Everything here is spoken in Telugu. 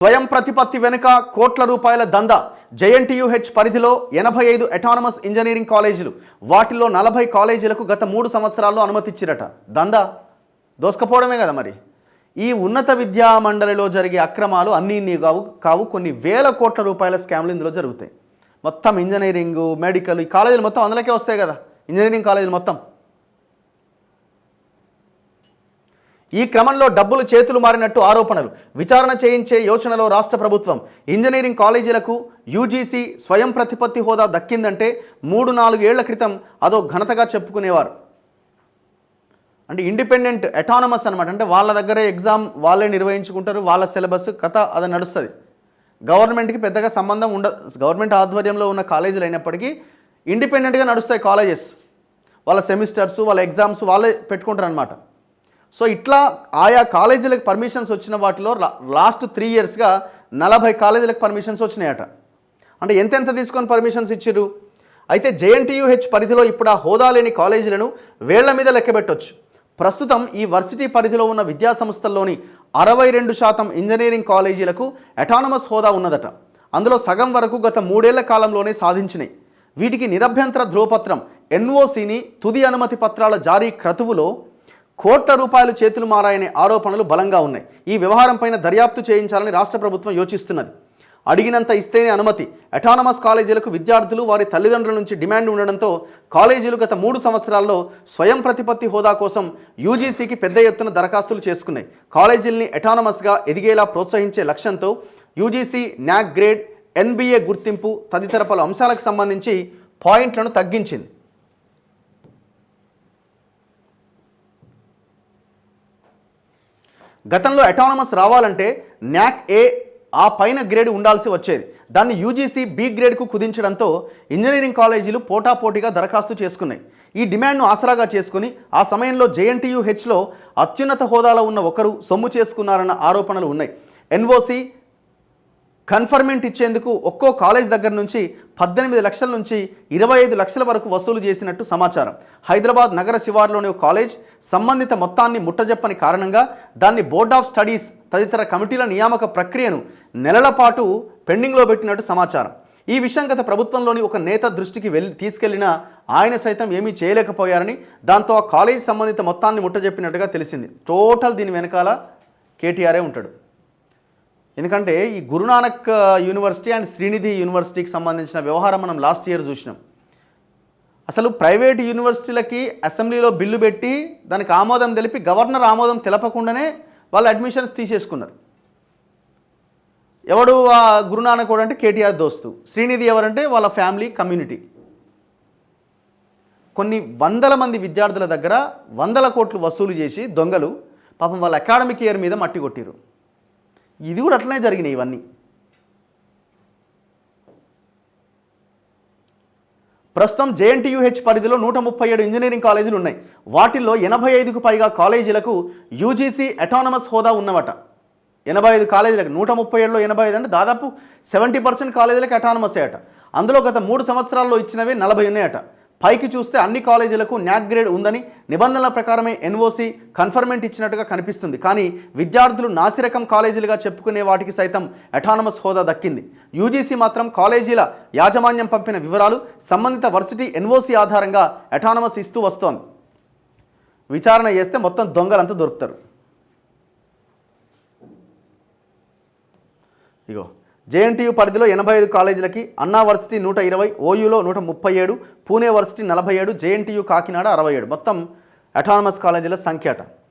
స్వయం ప్రతిపత్తి వెనుక కోట్ల రూపాయల దందా. జేఎన్టీయూహెచ్ పరిధిలో 85 అటానమస్ ఇంజనీరింగ్ కాలేజీలు, వాటిల్లో 40 కాలేజీలకు గత 3 సంవత్సరాల్లో అనుమతిచ్చిరట. దందా దోసుకపోవడమే కదా మరి. ఈ ఉన్నత విద్యా మండలిలో జరిగే అక్రమాలు అన్నీ కావు కొన్ని వేల కోట్ల రూపాయల స్కామ్లు ఇందులో జరుగుతాయి. మొత్తం ఇంజనీరింగు, మెడికల్, ఈ కాలేజీలు మొత్తం అందులోకే వస్తాయి కదా, ఇంజనీరింగ్ కాలేజీలు మొత్తం. ఈ క్రమంలో డబ్బులు చేతులు మారినట్టు ఆరోపణలు. విచారణ చేయించే యోచనలో రాష్ట్ర ప్రభుత్వం. ఇంజనీరింగ్ కాలేజీలకు యూజీసీ స్వయం ప్రతిపత్తి హోదా దక్కిందంటే 3-4 ఏళ్ల క్రితం అదో ఘనతగా చెప్పుకునేవారు. అంటే ఇండిపెండెంట్ అటానమస్ అనమాట. అంటే వాళ్ళ దగ్గరే ఎగ్జామ్ వాళ్ళే నిర్వహించుకుంటారు, వాళ్ళ సిలబస్ కథ అది నడుస్తుంది. గవర్నమెంట్కి పెద్దగా సంబంధం ఉండదు. గవర్నమెంట్ ఆధ్వర్యంలో ఉన్న కాలేజీలు అయినప్పటికీ ఇండిపెండెంట్గా నడుస్తాయి కాలేజెస్. వాళ్ళ సెమిస్టర్స్, వాళ్ళ ఎగ్జామ్స్ వాళ్ళే పెట్టుకుంటారు అనమాట. సో ఇట్లా ఆయా కాలేజీలకు పర్మిషన్స్ వచ్చిన వాటిలో లాస్ట్ 3 ఇయర్స్గా 40 కాలేజీలకు పర్మిషన్స్ వచ్చినాయట. అంటే ఎంతెంత తీసుకొని పర్మిషన్స్ ఇచ్చిర్రు. అయితే జేఎన్టీయూహెచ్ పరిధిలో ఇప్పుడు ఆ హోదా లేని కాలేజీలను వేళ్ల మీద లెక్కబెట్టొచ్చు. ప్రస్తుతం ఈ వర్సిటీ పరిధిలో ఉన్న విద్యాసంస్థల్లోని 62% ఇంజనీరింగ్ కాలేజీలకు అటానమస్ హోదా ఉన్నదట. అందులో సగం వరకు గత 3 ఏళ్ల కాలంలోనే సాధించినాయి. వీటికి నిరభ్యంతర ధ్రువపత్రం ఎన్ఓసిని తుది అనుమతి పత్రాల జారీ క్రతువులో కోట్ల రూపాయలు చేతులు మారాయనే ఆరోపణలు బలంగా ఉన్నాయి. ఈ వ్యవహారంపైన దర్యాప్తు చేయించాలని రాష్ట్ర ప్రభుత్వం యోచిస్తున్నది. అడిగినంత ఇస్తేనే అనుమతి. అటానమస్ కాలేజీలకు విద్యార్థులు, వారి తల్లిదండ్రుల నుంచి డిమాండ్ ఉండడంతో కాలేజీలు గత 3 సంవత్సరాల్లో స్వయం ప్రతిపత్తి హోదా కోసం యూజీసీకి పెద్ద ఎత్తున దరఖాస్తులు చేసుకున్నాయి. కాలేజీల్ని అటానమస్గా ఎదిగేలా ప్రోత్సహించే లక్ష్యంతో యూజీసీ న్యాక్ గ్రేడ్, ఎన్బీఏ గుర్తింపు తదితర పలు అంశాలకు సంబంధించి పాయింట్లను తగ్గించింది. గతంలో అటానమస్ రావాలంటే న్యాక్ ఏ ఆ పైన గ్రేడ్ ఉండాల్సి వచ్చేది. దాన్ని యూజీసీ బి గ్రేడ్కు కుదించడంతో ఇంజనీరింగ్ కాలేజీలు పోటాపోటీగా దరఖాస్తు చేసుకున్నాయి. ఈ డిమాండ్ను ఆసరాగా చేసుకుని ఆ సమయంలో జేఎన్టీయూహెచ్లో అత్యున్నత హోదాలో ఉన్న ఒకరు సొమ్ము చేసుకున్నారన్న ఆరోపణలు ఉన్నాయి. ఎన్ఓసి కన్ఫర్మెంట్ ఇచ్చేందుకు ఒక్కో కాలేజ్ దగ్గర నుంచి 18 లక్షల నుంచి 25 లక్షల వరకు వసూలు చేసినట్టు సమాచారం. హైదరాబాద్ నగర శివార్లోని ఒక కాలేజ్ సంబంధిత మొత్తాన్ని ముట్టజెప్పని కారణంగా దాన్ని బోర్డ్ ఆఫ్ స్టడీస్ తదితర కమిటీల నియామక ప్రక్రియను నెలల పాటు పెండింగ్లో పెట్టినట్టు సమాచారం. ఈ విషయం గత ప్రభుత్వంలోని ఒక నేత దృష్టికి తీసుకెళ్లినా ఆయన సైతం ఏమీ చేయలేకపోయారని, దాంతో ఆ కాలేజ్ సంబంధిత మొత్తాన్ని ముట్టజెప్పినట్టుగా తెలిసింది. టోటల్ దీని వెనకాల కేటీఆరే ఉంటాడు. ఎందుకంటే ఈ గురునానక్ యూనివర్సిటీ అండ్ శ్రీనిధి యూనివర్సిటీకి సంబంధించిన వ్యవహారం మనం లాస్ట్ ఇయర్ చూసినాం. అసలు ప్రైవేట్ యూనివర్సిటీలకి అసెంబ్లీలో బిల్లు పెట్టి దానికి ఆమోదం తెలిపి గవర్నర్ ఆమోదం తెలపకుండానే వాళ్ళు అడ్మిషన్స్ తీసేసుకున్నారు. ఎవడు ఆ గురునానక్ కూడా అంటే కేటీఆర్ దోస్తు, శ్రీనిధి ఎవరంటే వాళ్ళ ఫ్యామిలీ కమ్యూనిటీ. కొన్ని వందల మంది విద్యార్థుల దగ్గర 100 కోట్లు వసూలు చేసి దొంగలు పాపం వాళ్ళ అకాడమిక్ ఇయర్ మీద మట్టి కొట్టిరు. ఇది కూడా అట్లనే జరిగినాయి ఇవన్నీ. ప్రస్తుతం జేఎన్టీయూహెచ్ పరిధిలో 137 ఇంజనీరింగ్ కాలేజీలు ఉన్నాయి. వాటిల్లో 85కు పైగా కాలేజీలకు యూజీసీ అటానమస్ హోదా ఉన్నవట. 85 కాలేజీలకు 137లో 85 అంటే దాదాపు 70% కాలేజీలకు అటానమస్ అయ్యట. అందులో గత 3 సంవత్సరాల్లో ఇచ్చినవి 40 ఉన్నాయట. పైకి చూస్తే అన్ని కాలేజీలకు న్యాక్ గ్రేడ్ ఉందని, నిబంధనల ప్రకారమే ఎన్ఓసి కన్ఫర్మెంట్ ఇచ్చినట్టుగా కనిపిస్తుంది. కానీ విద్యార్థులు నాసిరకం కాలేజీలుగా చెప్పుకునే వాటికి సైతం అటానమస్ హోదా దక్కింది. యూజీసీ మాత్రం కాలేజీల యాజమాన్యం పంపిన వివరాలు, సంబంధిత వర్సిటీ ఎన్ఓసి ఆధారంగా అటానమస్ ఇస్తూ వస్తోంది. విచారణ చేస్తే మొత్తం దొంగలంతా దొరుకుతారు. ఇగో జేఎన్టీయూ పరిధిలో 85 కాలేజీలకి అన్నా varsity 120, ఓయూలో 137, Pune varsity 47, JNTU Kakinada 67 మొత్తం అటానమస్ కాలేజీల సంఖ్య అట.